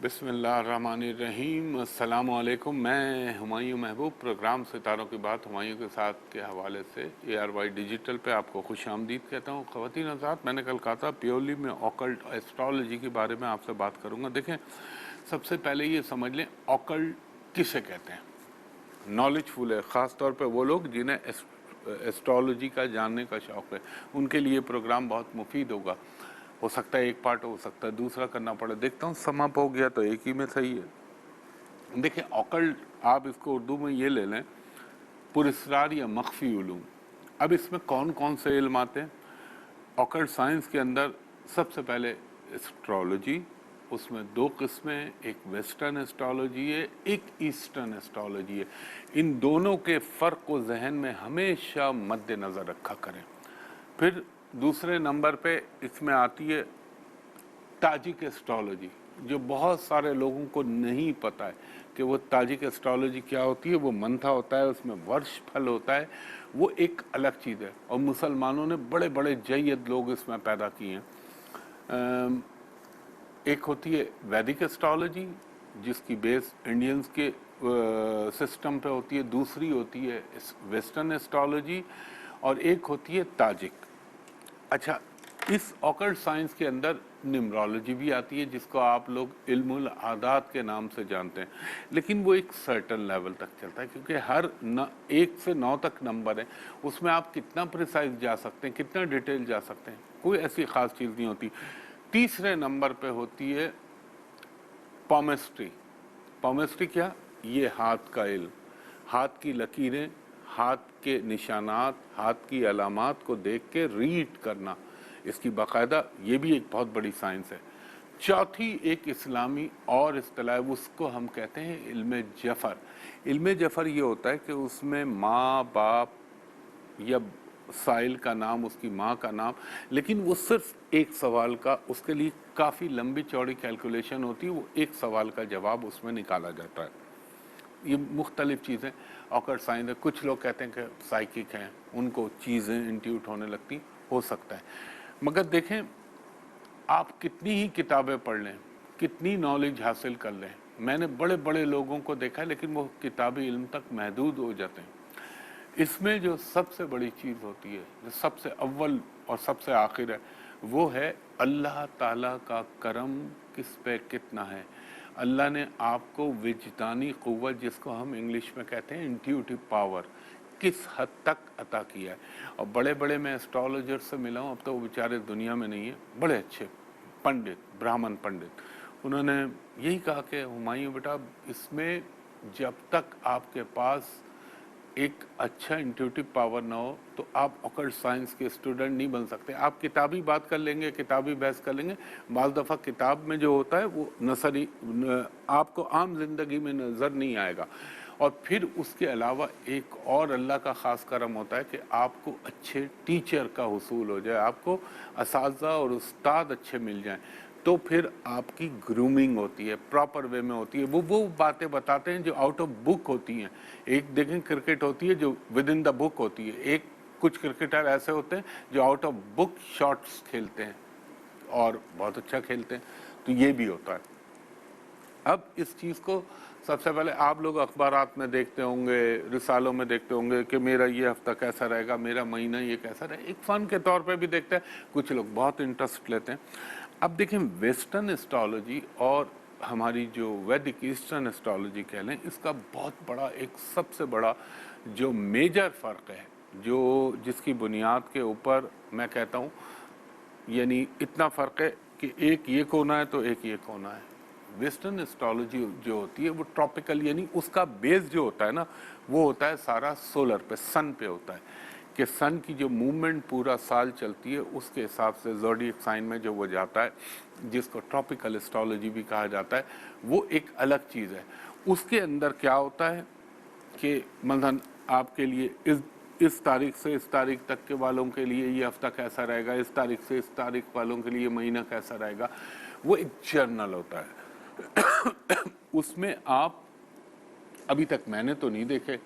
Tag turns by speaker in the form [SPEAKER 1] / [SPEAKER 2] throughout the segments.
[SPEAKER 1] बिस्मिल्लाहिर्रहमानिर्रहीम। अस्सलाम वालेकुम। मैं हुमायूं महबूब, प्रोग्राम सितारों की बात हुमायूं के साथ के हवाले से ARY डिजिटल पे आपको खुश आमदीद कहता हूँ। ख़वातीन हज़रात, मैंने कल कहा था प्योरली मैं ऑकल्ट एस्ट्रोलॉजी के बारे में आपसे बात करूँगा। देखें, सबसे पहले ये समझ लें ऑकल्ट किसे कहते हैं। नॉलेजफुल है ख़ास तौर पे वो लोग जिन्हें एस्ट्रोलॉजी का जानने का शौक़ है, उनके लिए प्रोग्राम बहुत मुफीद होगा। हो सकता है एक पार्ट, हो सकता है दूसरा करना पड़े। देखता हूँ समाप हो गया तो एक ही में सही है। देखिए, ऑकल्ट आप इसको उर्दू में ये ले लें, पुरस्रार या मख्फी उलूम। अब इसमें कौन कौन से इल्म आते हैं ऑकल्ट साइंस के अंदर? सबसे पहले एस्ट्रोलॉजी, उसमें दो किस्में, एक वेस्टर्न एस्ट्रोलॉजी है, एक ईस्टर्न एस्ट्रोलॉजी है। इन दोनों के फ़र्क को जहन में हमेशा मद्देनज़र रखा करें। फिर दूसरे नंबर पे इसमें आती है ताजिक एस्ट्रोलॉजी, जो बहुत सारे लोगों को नहीं पता है कि वो ताजिक एस्ट्रोलॉजी क्या होती है। वो मंथा होता है, उसमें वर्ष फल होता है, वो एक अलग चीज़ है। और मुसलमानों ने बड़े बड़े जय्यद लोग इसमें पैदा किए हैं। एक होती है वैदिक एस्ट्रोलॉजी, जिसकी बेस इंडियंस के सिस्टम पे होती है। दूसरी होती है वेस्टर्न एस्ट्रोलॉजी, और एक होती है ताजिक। अच्छा, इस ऑकल्ट साइंस के अंदर न्यूमरोलॉजी भी आती है, जिसको आप लोग इल्मुल आदात के नाम से जानते हैं, लेकिन वो एक सर्टन लेवल तक चलता है, क्योंकि हर 1 से 9 तक नंबर है, उसमें आप कितना प्रिसाइज जा सकते हैं, कितना डिटेल जा सकते हैं, कोई ऐसी ख़ास चीज़ नहीं होती। तीसरे नंबर पे होती है पॉमेस्ट्री। पॉमेस्ट्री क्या? ये हाथ का इल्म, हाथ की लकीरें, हाथ के निशानात, हाथ की अलामात को देख के रीड करना, इसकी बाकायदा ये भी एक बहुत बड़ी साइंस है। चौथी एक इस्लामी और इस्तिलाह है, उसको हम कहते हैं इल्म जफ़र। इल्म जफ़र ये होता है कि उसमें माँ बाप या साइल का नाम, उसकी माँ का नाम, लेकिन वो सिर्फ एक सवाल का, उसके लिए काफ़ी लंबी चौड़ी कैलकुलेशन होती है, वो एक सवाल का जवाब उसमें निकाला जाता है। ये मुख्तलिफ चीज़ें ऑकल्ट साइंस है। कुछ लोग कहते हैं कि साइकिक हैं, उनको चीज़ें इंट्यूट होने लगती, हो सकता है। मगर देखें, आप कितनी ही किताबें पढ़ लें, कितनी नॉलेज हासिल कर लें, मैंने बड़े बड़े लोगों को देखा है, लेकिन वो किताबी इल्म तक महदूद हो जाते हैं। इसमें जो सबसे बड़ी चीज़ होती है, जो सबसे अव्वल और सबसे आखिर है, वो है अल्लाह ताला का करम किस पे कितना है। अल्लाह ने आपको विजदानी क़ुव्वत, जिसको हम इंग्लिश में कहते हैं इंट्यूटिव पावर, किस हद तक अता किया है। और बड़े बड़े मैं एस्ट्रोलॉजर से मिला हूँ, अब तो वो बेचारे दुनिया में नहीं है, बड़े अच्छे पंडित, ब्राह्मण पंडित, उन्होंने यही कहा कि हुमायूं बेटा, इसमें जब तक आपके पास एक अच्छा इंट्यूटिव पावर ना हो तो आप ऑकल्ट साइंस के स्टूडेंट नहीं बन सकते। आप किताबी बात कर लेंगे, किताबी बहस कर लेंगे, बाज़ दफ़ा किताब में जो होता है वो नसरी आपको आम जिंदगी में नज़र नहीं आएगा। और फिर उसके अलावा एक और अल्लाह का ख़ास करम होता है कि आपको अच्छे टीचर का हुसूल हो जाए, आपको असातिज़ा और उस्ताद अच्छे मिल जाएं, तो फिर आपकी ग्रूमिंग होती है, प्रॉपर वे में होती है। वो बातें बताते हैं जो आउट ऑफ बुक होती हैं। एक देखें क्रिकेट होती है जो विद इन द बुक होती है, एक कुछ क्रिकेटर ऐसे होते हैं जो आउट ऑफ बुक शॉट्स खेलते हैं और बहुत अच्छा खेलते हैं, तो ये भी होता है। अब इस चीज़ को सबसे पहले आप लोग अखबारात में देखते होंगे, रिसालों में देखते होंगे कि मेरा ये हफ्ता कैसा रहेगा, मेरा महीना ये कैसा रहेगा, एक फ़न के तौर पे भी देखते हैं, कुछ लोग बहुत इंटरेस्ट लेते हैं। अब देखें, वेस्टर्न एस्ट्रोलॉजी और हमारी जो वैदिक ईस्टर्न एस्ट्रोलॉजी कह लें, इसका बहुत बड़ा, एक सबसे बड़ा जो मेजर फ़र्क है, जो जिसकी बुनियाद के ऊपर मैं कहता हूँ, यानी इतना फ़र्क है कि एक ये कोना है तो एक ये कोना है। वेस्टर्न एस्ट्रोलॉजी जो होती है वो ट्रॉपिकल, यानी उसका बेस जो होता है ना, वो होता है सारा सोलर पे, सन पे होता है, कि सन की जो मूवमेंट पूरा साल चलती है उसके हिसाब से ज़ोडिएक साइन में जो वो जाता है, जिसको ट्रॉपिकल एस्ट्रोलॉजी भी कहा जाता है, वो एक अलग चीज़ है। उसके अंदर क्या होता है कि मतलब आपके लिए इस तारीख से इस तारीख तक के वालों के लिए ये हफ्ता कैसा रहेगा, इस तारीख से इस तारीख वालों के लिए महीना कैसा रहेगा, वो एक जर्नल होता है। उसमें आप, अभी तक मैंने तो नहीं देखे,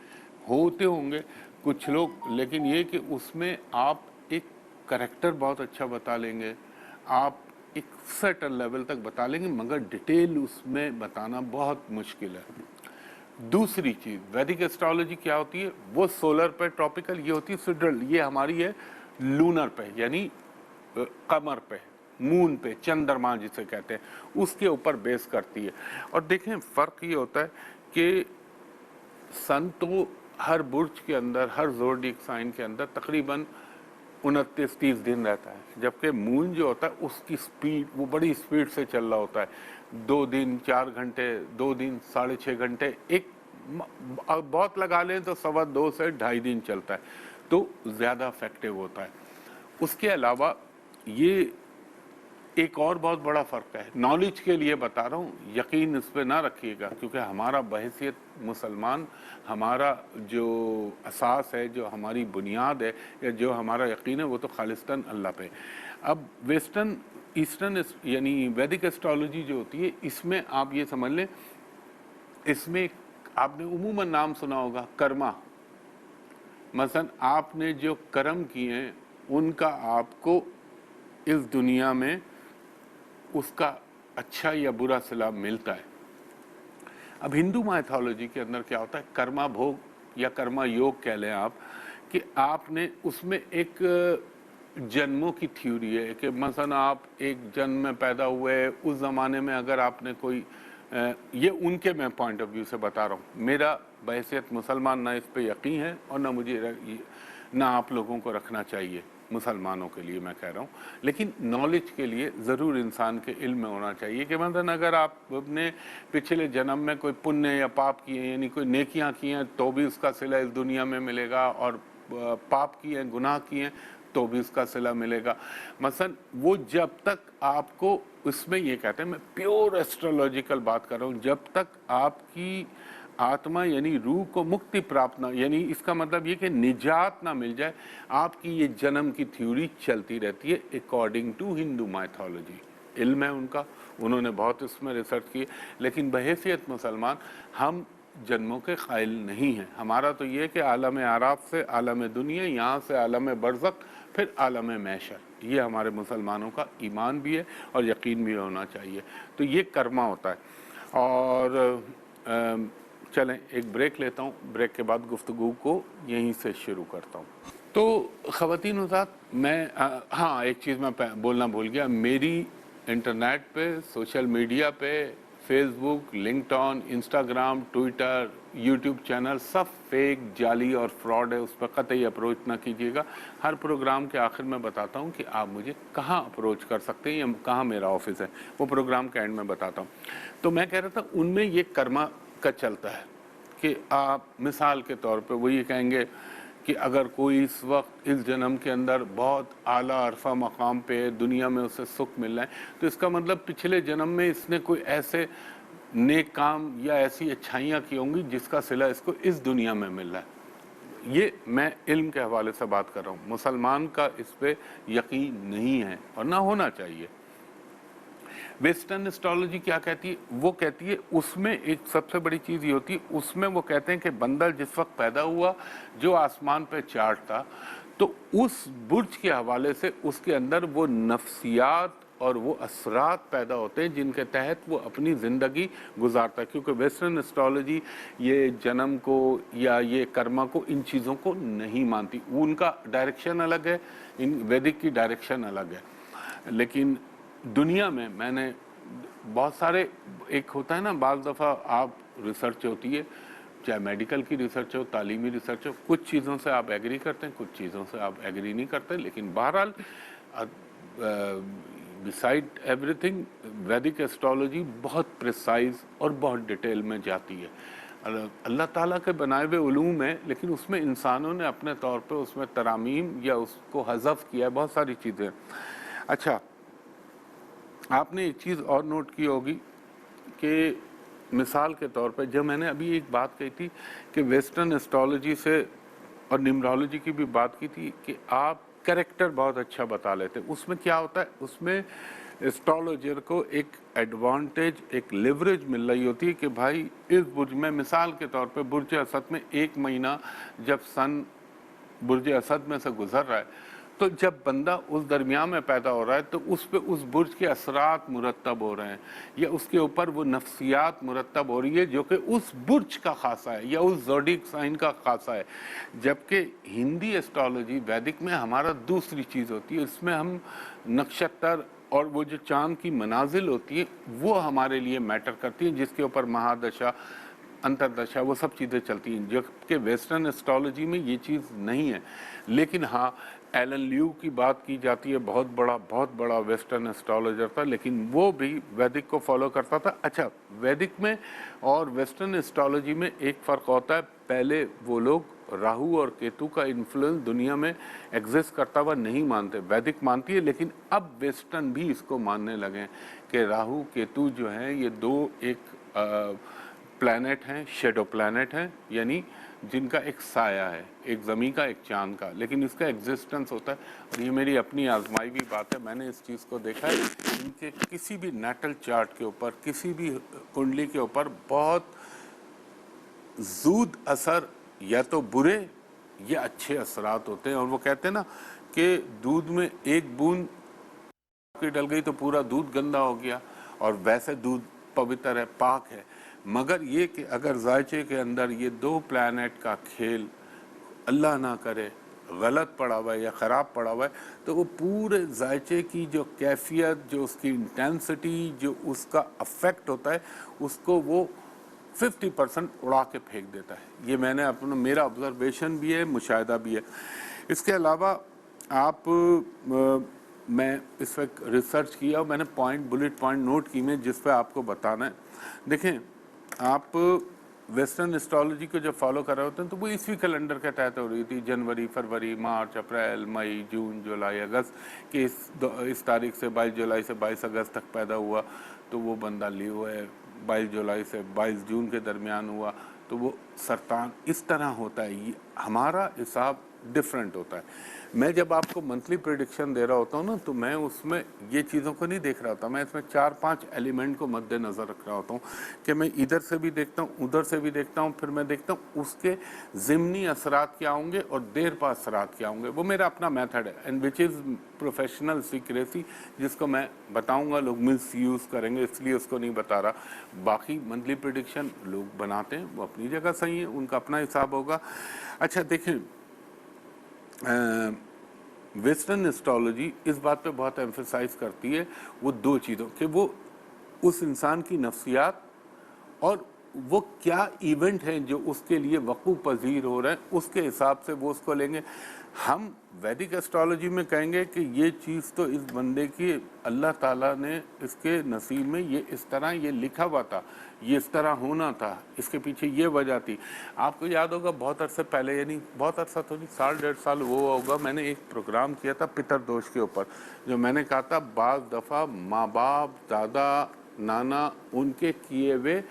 [SPEAKER 1] होते होंगे कुछ लोग, लेकिन ये कि उसमें आप एक करैक्टर बहुत अच्छा बता लेंगे, आप एक सर्टेन लेवल तक बता लेंगे, मगर डिटेल उसमें बताना बहुत मुश्किल है। दूसरी चीज़, वैदिक एस्ट्रोलॉजी क्या होती है, वो सोलर पे ट्रॉपिकल, ये होती है सिड्रल, ये हमारी है लूनर पे, यानी कमर पे, मून पे, चंद्रमा जिसे कहते हैं, उसके ऊपर बेस करती है। और देखें फ़र्क ये होता है कि सन तो हर बुर्ज के अंदर, हर ज़ोडिएक साइन के अंदर तकरीबन 29-30 दिन रहता है, जबकि मून जो होता है उसकी स्पीड, वो बड़ी स्पीड से चल रहा होता है, 2 दिन 4 घंटे, 2 दिन 6.5 घंटे, एक बहुत लगा लें तो 2.25 से 2.5 दिन चलता है, तो ज़्यादा इफेक्टिव होता है। उसके अलावा ये एक और बहुत बड़ा फ़र्क है, नॉलेज के लिए बता रहा हूँ, यकीन इस पर ना रखिएगा, क्योंकि हमारा बहैसियत मुसलमान, हमारा जो असास है, जो हमारी बुनियाद है, या जो हमारा यकीन है, वो तो खालिस्तान अल्लाह पे। अब वेस्टर्न ईस्टर्न यानी वैदिक एस्ट्रोलॉजी जो होती है, इसमें आप ये समझ लें, इसमें आपने उमूमन नाम सुना होगा कर्मा। मसलन आपने जो कर्म किए हैं उनका आपको इस दुनिया में उसका अच्छा या बुरा सिला मिलता है। अब हिंदू माइथोलॉजी के अंदर क्या होता है, कर्मा भोग या कर्मा योग कह लें आप, कि आपने उसमें एक जन्मों की थ्योरी है कि मसलन आप एक जन्म में पैदा हुए, उस ज़माने में अगर आपने कोई ये उनके मैं पॉइंट ऑफ व्यू से बता रहा हूँ, मेरा बहैसियत मुसलमान ना इस पे यकीन है और ना मुझे ना आप लोगों को रखना चाहिए, मुसलमानों के लिए मैं कह रहा हूँ, लेकिन नॉलेज के लिए ज़रूर इंसान के इल्म में होना चाहिए कि मतलब अगर आप अपने पिछले जन्म में कोई पुण्य या पाप किए, यानी कोई नेकियां की हैं, तो भी उसका सिला इस दुनिया में मिलेगा, और पाप किए हैं, गुनाह किए हैं, तो भी उसका सिला मिलेगा। मसलन वो जब तक आपको, उसमें ये कहते हैं, मैं प्योर एस्ट्रोलॉजिकल बात कर रहा हूँ, जब तक आपकी आत्मा यानी रूह को मुक्ति प्राप्त ना, यानी इसका मतलब ये कि निजात ना मिल जाए, आपकी ये जन्म की थ्योरी चलती रहती है अकॉर्डिंग टू हिंदू माइथोलॉजी। इल्म है उनका, उन्होंने बहुत इसमें रिसर्च की, लेकिन बहैसियत मुसलमान हम जन्मों के कायल नहीं हैं। हमारा तो ये कि आलम आराफ से आलम दुनिया, यहाँ से आलम बरज़ख, फिर आलम मैशर, ये हमारे मुसलमानों का ईमान भी है और यकीन भी होना चाहिए। तो ये कर्मा होता है। और चलें एक ब्रेक लेता हूँ, ब्रेक के बाद गुफ्तगू को यहीं से शुरू करता हूँ। तो ख़वातीन हज़रात, मैं हाँ एक चीज़ मैं बोलना भूल गया, मेरी इंटरनेट पे, सोशल मीडिया पे, Facebook, LinkedIn, Instagram, Twitter, YouTube channel सब फेक, जाली और फ्रॉड है, उस पर कतई अप्रोच ना कीजिएगा। हर प्रोग्राम के आखिर में बताता हूँ कि आप मुझे कहाँ अप्रोच कर सकते हैं या कहाँ मेरा ऑफिस है, वो प्रोग्राम के एंड में बताता हूँ। तो मैं कह रहा था उनमें ये कर्मा का चलता है कि आप मिसाल के तौर पे वो ये कहेंगे कि अगर कोई इस वक्त इस जन्म के अंदर बहुत आला अरफा मकाम पे दुनिया में उसे सुख मिल रहा है, तो इसका मतलब पिछले जन्म में इसने कोई ऐसे नेक काम या ऐसी अच्छाइयाँ की होंगी जिसका सिला इसको इस दुनिया में मिल रहा है। ये मैं इल्म के हवाले से बात कर रहा हूँ, मुसलमान का इस पे यकीन नहीं है और ना होना चाहिए। वेस्टर्न एस्ट्रोलॉजी क्या कहती है, वो कहती है उसमें एक सबसे बड़ी चीज़ ये होती है, उसमें वो कहते हैं कि बंदा जिस वक्त पैदा हुआ, जो आसमान पे चार्ट था, तो उस बुर्ज के हवाले से उसके अंदर वो नफ्सियात और वो असरात पैदा होते हैं जिनके तहत वो अपनी ज़िंदगी गुजारता है। क्योंकि वेस्टर्न एस्ट्रोलॉजी ये जन्म को या ये कर्मा को, इन चीज़ों को नहीं मानती, उनका डायरेक्शन अलग है, इन वैदिक की डायरेक्शन अलग है। लेकिन दुनिया में मैंने बहुत सारे, एक होता है ना, बाज़ दफ़ा आप रिसर्च होती है, चाहे मेडिकल की रिसर्च हो, तालीमी रिसर्च हो, कुछ चीज़ों से आप एग्री करते हैं, कुछ चीज़ों से आप एग्री नहीं करते, लेकिन बहरहाल बिसाइड एवरीथिंग वैदिक एस्ट्रोलॉजी बहुत प्रिसाइज और बहुत डिटेल में जाती है। अल्लाह ताला के बनाए हुए उलूम है, लेकिन उसमें इंसानों ने अपने तौर पे उसमें तरामीम या उसको हज़फ किया है, बहुत सारी चीज़ें। अच्छा, आपने एक चीज़ और नोट की होगी कि मिसाल के तौर पे जब मैंने अभी एक बात कही थी कि वेस्टर्न एस्ट्रोलॉजी से और न्यूमरोलॉजी की भी बात की थी कि आप कैरेक्टर बहुत अच्छा बता लेते, उसमें क्या होता है, उसमें एस्ट्रोलॉजर को एक एडवांटेज, एक लेवरेज मिल रही होती है कि भाई इस बुर्ज में, मिसाल के तौर पे बुर्ज असद में 1 महीना जब सन बुर्ज असद में से गुजर रहा है, تو جب بندہ اس درمیان میں پیدا ہو رہا ہے تو اس پہ اس برج کے اثرات مرتب ہو رہے ہیں یا اس کے اوپر وہ نفسیات مرتب ہو رہی ہے جو کہ اس برج کا خاصہ ہے یا اس زوڈیک سائن کا خاصہ ہے. جبکہ ہندی ایسٹرالوجی ویدک میں ہمارا دوسری چیز ہوتی ہے, اس میں ہم نکشتر اور وہ جو چاند کی منازل ہوتی ہیں وہ ہمارے لیے میٹر کرتی ہیں, جس کے اوپر مہادشا انتردشا وہ سب چیزیں چلتی ہیں, جبکہ ویسٹرن ایسٹرالوجی میں یہ چیز نہیں ہے. لیکن ہاں ایلن لیو کی بات کی جاتی ہے, بہت بڑا ویسٹرن ایسٹرالوجر تھا, لیکن وہ بھی ویدک کو فالو کرتا تھا. اچھا, ویدک میں اور ویسٹرن ایسٹرالوجی میں ایک فرق ہوتا ہے, پہلے وہ لوگ راہو اور کیتو کا انفلوئنس دنیا میں ایگزسٹ کرتا ہوا نہیں مانتے, ویدک مانتی ہے, لیکن اب ویسٹرن بھی اس کو ماننے لگے ہیں کہ راہو کیتو جو ہیں یہ دو ایک پلانٹ ہیں, شیڈو پلانٹ ہیں, یعنی جن کا ایک سایہ ہے, ایک زمین کا ایک چاند کا, لیکن اس کا ایگزسٹنس ہوتا ہے. اور یہ میری اپنی آزمائی بھی بات ہے, میں نے اس چیز کو دیکھا ہے, ان کے کسی بھی نیٹل چارٹ کے اوپر, کسی بھی کنڈلی کے اوپر بہت زود اثر یا تو برے یا اچھے اثرات ہوتے ہیں. اور وہ کہتے ہیں نا کہ دودھ میں ایک بوند کی ڈل گئی تو پورا دودھ گندا ہو گیا, اور ویسے دودھ پوتر ہے, پاک ہے. مگر یہ کہ اگر ذائچے کے اندر یہ دو پلانٹ کا کھیل اللہ نہ کرے غلط پڑا ہوا ہے یا خراب پڑا ہوا ہے, تو وہ پورے ذائچے کی جو کیفیت, جو اس کی انٹینسٹی, جو اس کا افیکٹ ہوتا ہے, اس کو وہ 50% اڑا کے پھینک دیتا ہے. یہ میں نے اپنا, میرا آبزرویشن بھی ہے, مشاہدہ بھی ہے. اس کے علاوہ آپ میں اس وقت ریسرچ کیا اور میں نے بلٹ پوائنٹ نوٹ کی میں جس پہ آپ کو بتانا ہے. دیکھیں, آپ ویسٹرن ایسٹرالوجی کو جب فالو کر رہے ہوتے ہیں تو وہ عیسوی کیلنڈر کے تحت ہو رہی تھی, جنوری, فروری, مارچ, اپریل, مئی, جون, جولائی, اگست, کہ اس تاریخ سے 22 جولائی سے 22 اگست تک پیدا ہوا تو وہ بندہ لیو ہے, 22 جولائی سے 22 جون کے درمیان ہوا تو وہ سرطان. اس طرح ہوتا ہے, ہمارا حساب ڈفرینٹ ہوتا ہے. میں جب آپ کو منتھلی پریڈکشن دے رہا ہوتا ہوں نا, تو میں اس میں یہ چیزوں کو نہیں دیکھ رہا ہوتا, میں اس میں 4-5 ایلیمنٹ کو مد نظر رکھ رہا ہوتا ہوں کہ میں ادھر سے بھی دیکھتا ہوں, ادھر سے بھی دیکھتا ہوں, پھر میں دیکھتا ہوں اس کے ضمنی اثرات کیا ہوں گے اور دیر پا اثرات کیا ہوں گے. وہ میرا اپنا میتھڈ ہے, and which is professional secrecy, جس کو میں بتاؤں گا لوگ مس یوز کریں گے, اس لیے اس کو نہیں بتا رہا. باقی منتھلی پریڈکشن لوگ بناتے ہیں, وہ اپنی جگہ صحیح ہے, ان کا اپنا حساب ہوگا. اچھا دیکھیں, ویسٹرن ایسٹرالوجی اس بات پہ بہت ایمفیسائز کرتی ہے وہ دو چیزوں کہ وہ اس انسان کی نفسیات اور وہ کیا ایونٹ ہیں جو اس کے لیے وقوع پذیر ہو رہے ہیں, اس کے حساب سے وہ اس کو لیں گے. ہم ویدک ایسٹرالوجی میں کہیں گے کہ یہ چیز تو اس بندے کی اللہ تعالیٰ نے اس کے نصیب میں یہ اس طرح یہ لکھا ہوا تھا, یہ اس طرح ہونا تھا, اس کے پیچھے یہ وجہ تھی. آپ کو یاد ہوگا بہت عرصے پہلے, یعنی بہت عرصہ تو نہیں, 1.5 سال وہ ہوگا, میں نے ایک پروگرام کیا تھا پتر دوش کے اوپر, جو میں نے کہا تھا بعض دفعہ ماں باپ, دادا, نانا, ان کے کیے ہوئے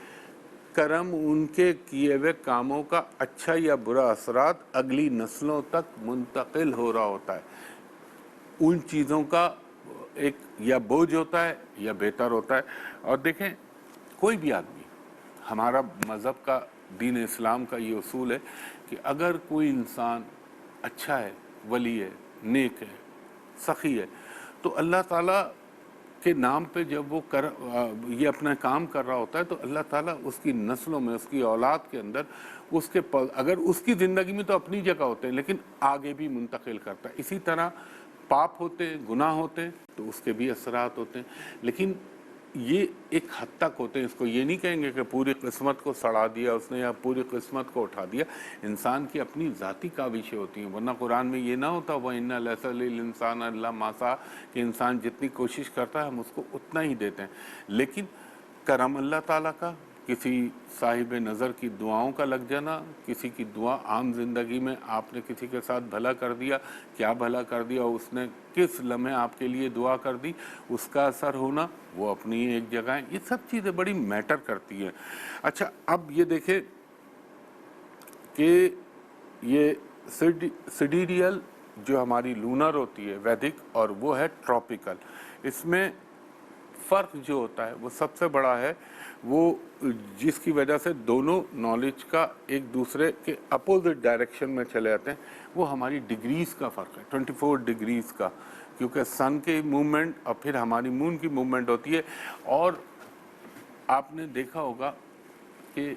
[SPEAKER 1] کرم, ان کے کیے ہوئے کاموں کا اچھا یا برا اثرات اگلی نسلوں تک منتقل ہو رہا ہوتا ہے. ان چیزوں کا ایک یا بوجھ ہوتا ہے یا بہتر ہوتا ہے. اور دیکھیں, کوئی بھی آدمی, ہمارا مذہب کا, دین اسلام کا یہ اصول ہے کہ اگر کوئی انسان اچھا ہے, ولی ہے, نیک ہے, سخی ہے, تو اللہ تعالیٰ کے نام پہ جب وہ یہ اپنا کام کر رہا ہوتا ہے تو اللہ تعالیٰ اس کی نسلوں میں, اس کی اولاد کے اندر, اس کے اگر اس کی زندگی میں تو اپنی جگہ ہوتے ہیں لیکن آگے بھی منتقل کرتا ہے. اسی طرح پاپ ہوتے ہیں, گناہ ہوتے ہیں, تو اس کے بھی اثرات ہوتے ہیں, لیکن یہ ایک حد تک ہوتے ہیں. اس کو یہ نہیں کہیں گے کہ پوری قسمت کو سڑا دیا اس نے یا پوری قسمت کو اٹھا دیا. انسان کی اپنی ذاتی کاوشیں ہوتی ہیں, ورنہ قرآن میں یہ نہ ہوتا وَإِنَّ لَيْسَ لِلْإِنسَانَ إِلَّا مَا سَعَىٰ, کہ انسان جتنی کوشش کرتا ہے ہم اس کو اتنا ہی دیتے ہیں. لیکن کرم اللہ تعالیٰ کا, کسی صاحب نظر کی دعاؤں کا لگ جانا, کسی کی دعا عام زندگی میں آپ نے کسی کے ساتھ بھلا کر دیا, کیا بھلا کر دیا, اس نے کس لمحے آپ کے لیے دعا کر دی, اس کا اثر ہونا, وہ اپنی ایک جگہ ہے. یہ سب چیزیں بڑی میٹر کرتی ہیں. اچھا, اب یہ دیکھیں کہ یہ سیڈیریل جو ہماری لونر ہوتی ہے ویدک, اور وہ ہے ٹراپیکل. اس میں फ़र्क जो होता है वो सबसे बड़ा है, वो जिसकी वजह से दोनों नॉलेज का एक दूसरे के अपोजिट डायरेक्शन में चले जाते हैं, वो हमारी डिग्रीज़ का फ़र्क है, 24 डिग्रीज़ का, क्योंकि सन की मूवमेंट और फिर हमारी मून की मूवमेंट होती है। और आपने देखा होगा कि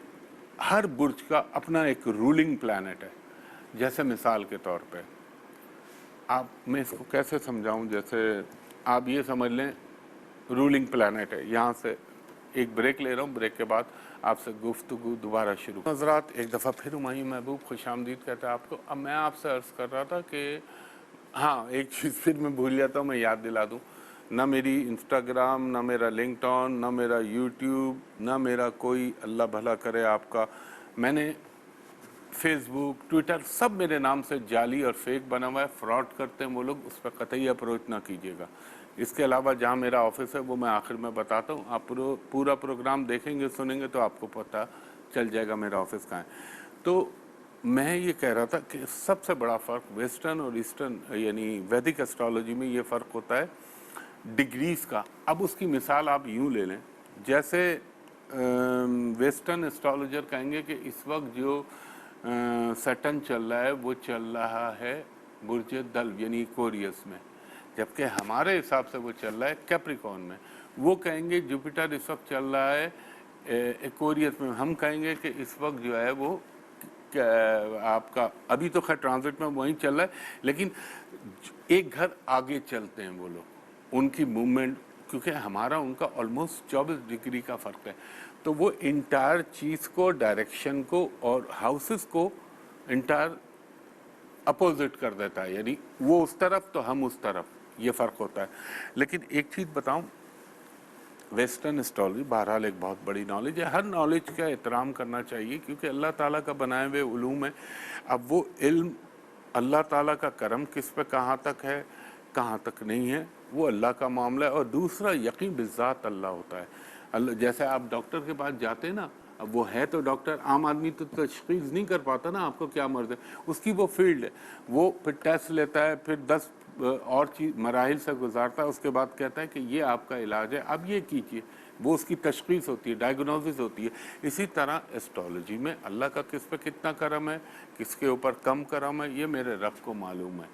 [SPEAKER 1] हर बुर्ज का अपना एक रूलिंग प्लैनेट है। जैसे मिसाल के तौर पे आप, मैं इसको कैसे समझाऊं, जैसे आप ये समझ लें रूलिंग प्लैनेट है। यहाँ से एक ब्रेक ले रहा हूँ, ब्रेक के बाद आपसे गुफ्तगू दोबारा शुरू। हज़रात, एक दफ़ा फिर हुमायूं महबूब खुशामदीद कहता है आपको। अब मैं आपसे अर्ज़ कर रहा था कि हाँ, एक चीज़ फिर मैं भूल जाता हूँ, मैं याद दिला दूँ। ना मेरी इंस्टाग्राम, ना मेरा लिंक्डइन, ना मेरा यूट्यूब, ना मेरा कोई, अल्लाह भला करे आपका, मैंने फेसबुक, ट्विटर सब मेरे नाम से जाली और फेक बना हुआ है। फ्रॉड करते हैं वो लोग, उस पर कतई अप्रोच ना कीजिएगा। इसके अलावा जहाँ मेरा ऑफिस है वो मैं आखिर में बताता हूँ। आप पूरा प्रोग्राम देखेंगे, सुनेंगे तो आपको पता चल जाएगा मेरा ऑफिस कहाँ है। तो मैं ये कह रहा था कि सबसे बड़ा फ़र्क वेस्टर्न और ईस्टर्न यानी वैदिक एस्ट्रोलॉजी में ये फ़र्क होता है डिग्रीज़ का। अब उसकी मिसाल आप यूँ ले लें, जैसे वेस्टर्न एस्ट्रोलॉजर कहेंगे कि इस वक्त जो सैटर्न चल रहा है वो चल रहा है बुर्ज दल्व यानी एक्वेरियस में, जबकि हमारे हिसाब से वो चल रहा है कैप्रिकॉर्न में। वो कहेंगे जुपिटर इस वक्त चल रहा है एक्वेरियस में, हम कहेंगे कि इस वक्त जो है वो आपका अभी तो खैर ट्रांजिट में वहीं चल रहा है, लेकिन एक घर आगे चलते हैं वो लोग, उनकी मूवमेंट, क्योंकि हमारा उनका ऑलमोस्ट 24 डिग्री का फ़र्क है। तो वो इंटायर चीज़ को, डायरेक्शन को और हाउसेस को इंटायर अपोजिट कर देता है, यानी वो उस तरफ तो हम उस तरफ, ये फ़र्क होता है। लेकिन एक चीज़ बताऊं, वेस्टर्न एस्ट्रोलॉजी बहरहाल एक बहुत बड़ी नॉलेज है, हर नॉलेज का एहतराम करना चाहिए क्योंकि अल्लाह ताला का बनाए हुए उलूम है। अब वो इल्म, अल्लाह ताला का करम किस पे कहाँ तक है, कहाँ तक नहीं है, वो अल्लाह का मामला है। और दूसरा, यकीन बिज़ात अल्लाह होता है। अल्लाह, जैसे आप डॉक्टर के पास जाते हैं ना, अब वो है तो डॉक्टर, आम आदमी तो तशख़ीस नहीं कर पाता ना आपको क्या मर्ज़ है, उसकी वो फील्ड है। वो फिर टेस्ट लेता है, फिर 10 और चीज़ मराहिल से गुजारता है, उसके बाद कहता है कि ये आपका इलाज है, अब ये कीजिए। वो उसकी तशख़ीस होती है, डायग्नोसिस होती है। इसी तरह एस्ट्रोलॉजी में अल्लाह का किस पे कितना करम है, किसके ऊपर कम करम है, ये मेरे रब को मालूम है।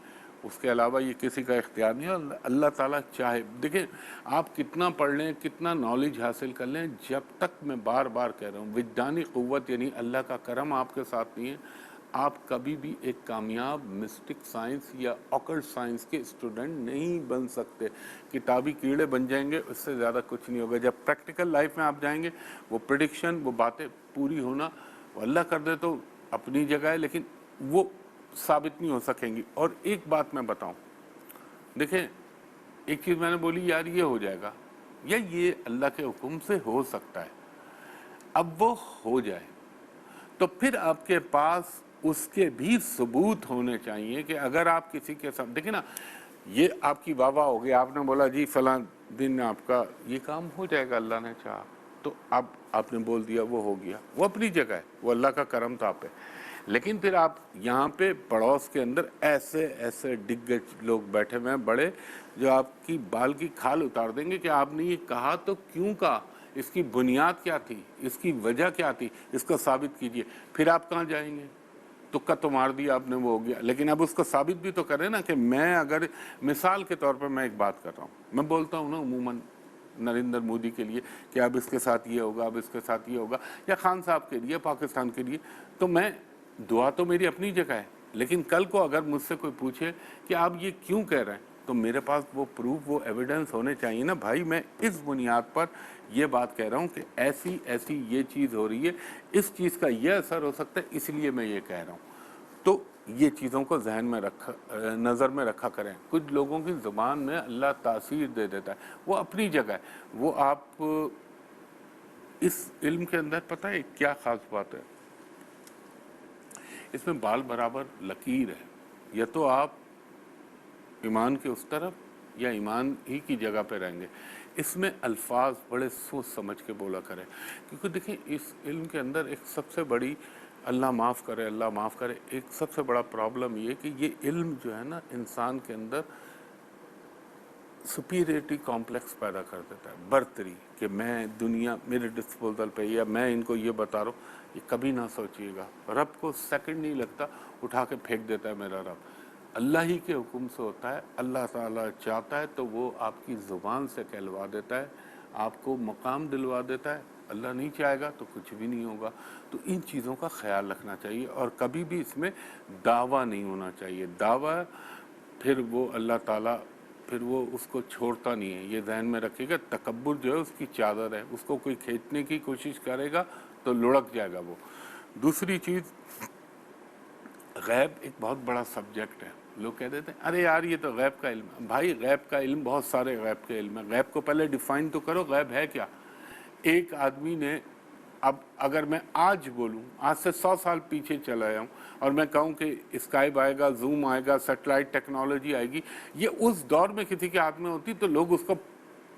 [SPEAKER 1] उसके अलावा ये किसी का इख्तियार नहीं है। अल्लाह ताला चाहे, देखिए आप कितना पढ़ लें, कितना नॉलेज हासिल कर लें, जब तक, मैं बार बार कह रहा हूँ, विज्ञानी क़ुव्वत यानी अल्लाह का करम आपके साथ नहीं है, आप कभी भी एक कामयाब मिस्टिक साइंस या ऑकल्ट साइंस के स्टूडेंट नहीं बन सकते। किताबी कीड़े बन जाएंगे, उससे ज़्यादा कुछ नहीं होगा। जब प्रैक्टिकल लाइफ में आप जाएंगे, वो प्रेडिक्शन, वो बातें पूरी होना, वो अल्लाह कर दे तो अपनी जगह है, लेकिन वो साबित नहीं हो सकेंगी। और एक बात मैं बताऊं, देखें, एक चीज़ मैंने बोली यार ये हो जाएगा, या ये अल्लाह के हुक्म से हो सकता है, अब वो हो जाए तो फिर आपके पास उसके भी सबूत होने चाहिए कि अगर आप किसी के साथ, देखिए ना, ये आपकी वाह वाह हो गई, आपने बोला जी फलां दिन आपका ये काम हो जाएगा अल्लाह ने चाहा, तो अब आपने बोल दिया वो हो गया, वो अपनी जगह है, वो अल्लाह का करम था आप पे। लेकिन फिर आप यहाँ पे पड़ोस के अंदर ऐसे ऐसे दिग्गज लोग बैठे हुए हैं बड़े, जो आपकी बाल की खाल उतार देंगे कि आपने ये कहा तो क्यों कहा, इसकी बुनियाद क्या थी, इसकी वजह क्या थी, इसको साबित कीजिए। फिर आप कहाँ जाएंगे, तुक्का तो मार दिया आपने, वो हो गया, लेकिन अब उसको साबित भी तो करें ना। कि मैं अगर मिसाल के तौर पर मैं एक बात कर रहा हूँ, मैं बोलता हूँ ना उमूमन नरेंद्र मोदी के लिए कि अब इसके साथ ये होगा, अब इसके साथ ये होगा, या खान साहब के लिए, पाकिस्तान के लिए, तो मैं, दुआ तो मेरी अपनी जगह है, लेकिन कल को अगर मुझसे कोई पूछे कि आप ये क्यों कह रहे हैं, तो मेरे पास वो प्रूफ, वो एविडेंस होने चाहिए ना भाई। मैं इस बुनियाद पर ये बात कह रहा हूँ कि ऐसी ऐसी ये चीज़ हो रही है, इस चीज़ का ये असर हो सकता है, इसलिए मैं ये कह रहा हूँ। तो ये चीज़ों को जहन में रखा, नज़र में रखा करें। कुछ लोगों की ज़ुबान में अल्लाह तासीर दे देता है, वो अपनी जगह है। वो आप इस इल्म के अंदर, पता है क्या ख़ास बात है, इसमें बाल बराबर लकीर है, या तो आप ईमान के उस तरफ या ईमान ही की जगह पे रहेंगे। इसमें अल्फाज बड़े सोच समझ के बोला करें, क्योंकि देखिए इस इल्म के अंदर एक सबसे बड़ी, अल्लाह माफ़ करे, अल्लाह माफ़ करे, एक सबसे बड़ा प्रॉब्लम ये कि ये इल्म जो है ना, इंसान के अंदर सुपीरियरिटी कॉम्प्लेक्स पैदा कर देता है, बर्तरी, कि मैं दुनिया मेरे डिस्पोजल पे, या मैं इनको ये बता रहा हूँ। ये कभी ना सोचिएगा, रब को सेकंड नहीं लगता, उठा के फेंक देता है मेरा रब। अल्लाह ही के हुक्म से होता है। अल्लाह ताला चाहता है तो वो आपकी ज़ुबान से कहलवा देता है, आपको मकाम दिलवा देता है। अल्लाह नहीं चाहेगा तो कुछ भी नहीं होगा। तो इन चीज़ों का ख्याल रखना चाहिए, और कभी भी इसमें दावा नहीं होना चाहिए। दावा फिर वो अल्लाह ताला फिर वो उसको छोड़ता नहीं है, ये ध्यान में रखिएगा। तकब्बुर जो है उसकी चादर है, उसको कोई खींचने की कोशिश करेगा तो लुढ़क जाएगा वो। दूसरी चीज़, गैब एक बहुत बड़ा सब्जेक्ट है। लोग कह देते हैं अरे यार ये तो गैब का इल्म है। भाई गैब का इल्म, बहुत सारे गैब के इल्म है। गैब को पहले डिफाइन तो करो, गैब है क्या। एक आदमी ने, अब अगर मैं आज बोलूं, आज से 100 साल पीछे चला जाऊं और मैं कहूं कि स्काइप आएगा, जूम आएगा, सैटेलाइट टेक्नोलॉजी आएगी, ये उस दौर में किसी के हाथ में होती तो लोग उसको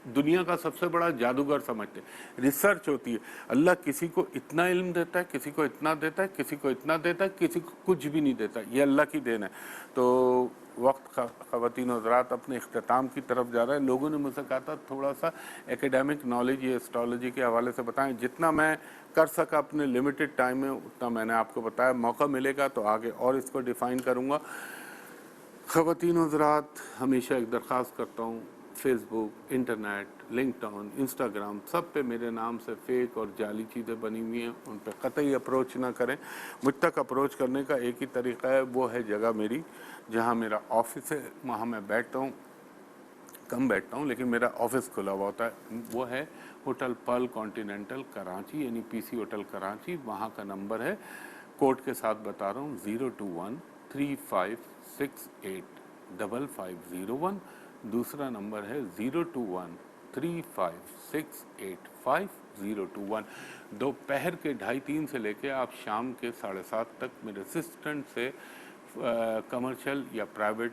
[SPEAKER 1] दुनिया का सबसे बड़ा जादूगर समझते। रिसर्च होती है। अल्लाह किसी को इतना इल्म देता है, किसी को इतना देता है, किसी को इतना देता है, किसी को कुछ भी नहीं देता। ये अल्लाह की देन है। तो वक्त ख़वातीन और हज़रात अपने इख्तिताम की तरफ जा रहा है। लोगों ने मुझसे कहा था थोड़ा सा एकेडमिक नॉलेज ये एस्ट्रोलॉजी के हवाले से बताएं। जितना मैं कर सका अपने लिमिटेड टाइम में उतना मैंने आपको बताया। मौका मिलेगा तो आगे और इसको डिफ़ाइन करूँगा। ख़वातीन और हज़रात, हमेशा एक दरख्वास्त करता हूँ, फेसबुक, इंटरनेट, लिंक्डइन, इंस्टाग्राम, सब पे मेरे नाम से फेक और जाली चीज़ें बनी हुई हैं। उन पे कतई अप्रोच ना करें। मुझ तक अप्रोच करने का एक ही तरीक़ा है, वो है जगह मेरी जहाँ मेरा ऑफिस है, वहाँ मैं बैठता हूँ, कम बैठता हूँ लेकिन मेरा ऑफिस खुला हुआ होता है। वो है होटल पर्ल कॉन्टिनेंटल कराची, यानी पीसी होटल कराची। वहाँ का नंबर है, कोड के साथ बता रहा हूँ, 021-3568-5501। दूसरा नंबर है 021-3568-5021। दोपहर के 2:30-3 से लेके आप शाम के 7:30 तक मेरे असिस्टेंट से कमर्शियल या प्राइवेट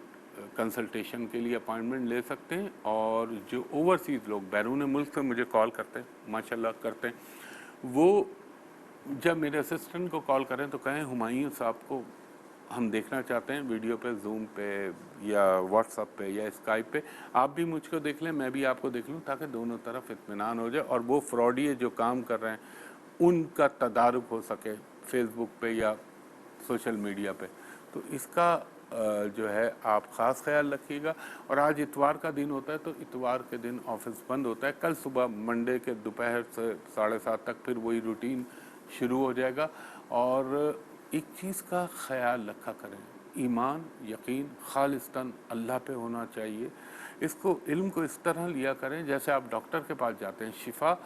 [SPEAKER 1] कंसल्टेशन के लिए अपॉइंटमेंट ले सकते हैं। और जो ओवरसीज़ लोग बैरून मुल्क से मुझे कॉल करते हैं, माशाल्लाह करते हैं, वो जब मेरे असिस्टेंट को कॉल करें तो कहें हुमायूं साहब को हम देखना चाहते हैं वीडियो पे, जूम पे या व्हाट्सएप पे या स्काइप पे। आप भी मुझको देख लें, मैं भी आपको देख लूँ, ताकि दोनों तरफ इत्मीनान हो जाए और वो फ्रॉडी जो काम कर रहे हैं उनका तदारुक हो सके फेसबुक पे या सोशल मीडिया पे। तो इसका जो है आप ख़ास ख्याल रखिएगा। और आज इतवार का दिन होता है तो इतवार के दिन ऑफिस बंद होता है। कल सुबह मंडे के दोपहर से 7:30 तक फिर वही रूटीन शुरू हो जाएगा। और एक चीज़ का ख्याल रखा करें, ईमान, यकीन खालिस्तन अल्लाह पे होना चाहिए। इसको, इल्म को इस तरह लिया करें जैसे आप डॉक्टर के पास जाते हैं। शिफा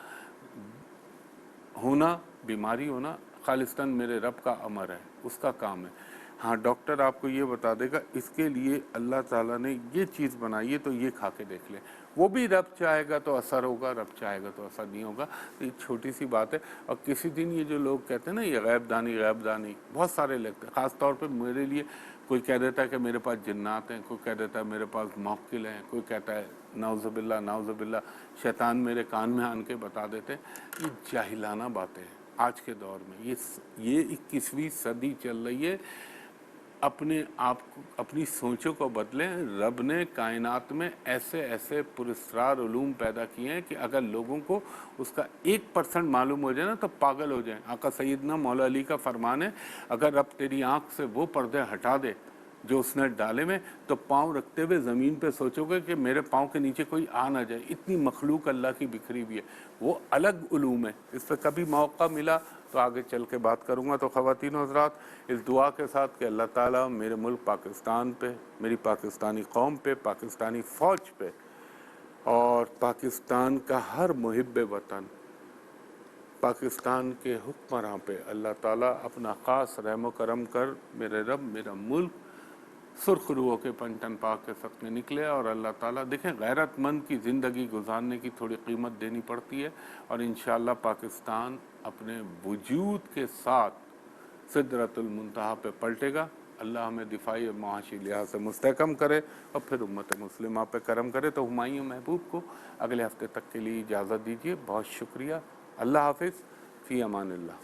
[SPEAKER 1] होना, बीमारी होना खालिस्तान मेरे रब का अमर है, उसका काम है। हाँ, डॉक्टर आपको ये बता देगा इसके लिए अल्लाह ताला ने ये चीज़ बनाई है तो ये खा के देख ले। वो भी रब चाहेगा तो असर होगा, रब चाहेगा तो असर नहीं होगा। तो ये छोटी सी बात है। और किसी दिन ये जो लोग कहते हैं ना ये गैबदानी, बहुत सारे लगते हैं। ख़ास तौर पे मेरे लिए कोई कह देता है कि मेरे पास जिन्नात हैं, कोई कह देता है मेरे पास मौक्किल हैं, कोई कहता है नाउज़ुबिल्लाह शैतान मेरे कान में आन के बता देते हैं। ये जाहिलाना बातें हैं आज के दौर में। ये 21वीं सदी चल रही है। अपने आप को, अपनी सोचों को बदलें। रब ने कायनात में ऐसे ऐसे पुरस्कार उलूम पैदा किए हैं कि अगर लोगों को उसका 1% मालूम हो जाए ना तो पागल हो जाएं। आका सैयदना मौला अली का फरमान है, अगर रब तेरी आँख से वो पर्दे हटा दे जो उसने डाले में, तो पाँव रखते हुए ज़मीन पे सोचोगे कि मेरे पाँव के नीचे कोई आ ना जाए। इतनी मखलूक अल्लाह की बिखरी हुई है। वो अलग उलूम है। इस पर कभी मौका मिला तो आगे चल के बात करूँगा। तो ख़वातीन और हज़रात, इस दुआ के साथ कि अल्लाह ताला मेरे मुल्क पाकिस्तान पे, मेरी पाकिस्तानी कौम पे, पाकिस्तानी फ़ौज पे और पाकिस्तान का हर मुहिब्ब वतन, पाकिस्तान के हुक्मरान पे अल्लाह ताला अपना ख़ास रहम करम कर मेरे रब मेरा मुल्क सुर्ख रूहों के पंचन पाक के सक में निकले। और अल्लाह ताला, देखें गैरतमंद की ज़िंदगी गुजारने की थोड़ी कीमत देनी पड़ती है। और इंशाअल्लाह पाकिस्तान अपने वजूद के साथ सिदरतुल मुंतहा पे पलटेगा। अल्लाह हमें दिफाई और माशी लिहाज से मुस्तहकम करे और फिर उम्मत मुस्लिमा पे करम करे। तो हुमायूं महबूब को अगले हफ्ते तक के लिए इजाज़त दीजिए। बहुत शुक्रिया। अल्लाह हाफिज़, फ़ी अमानिल्लाह।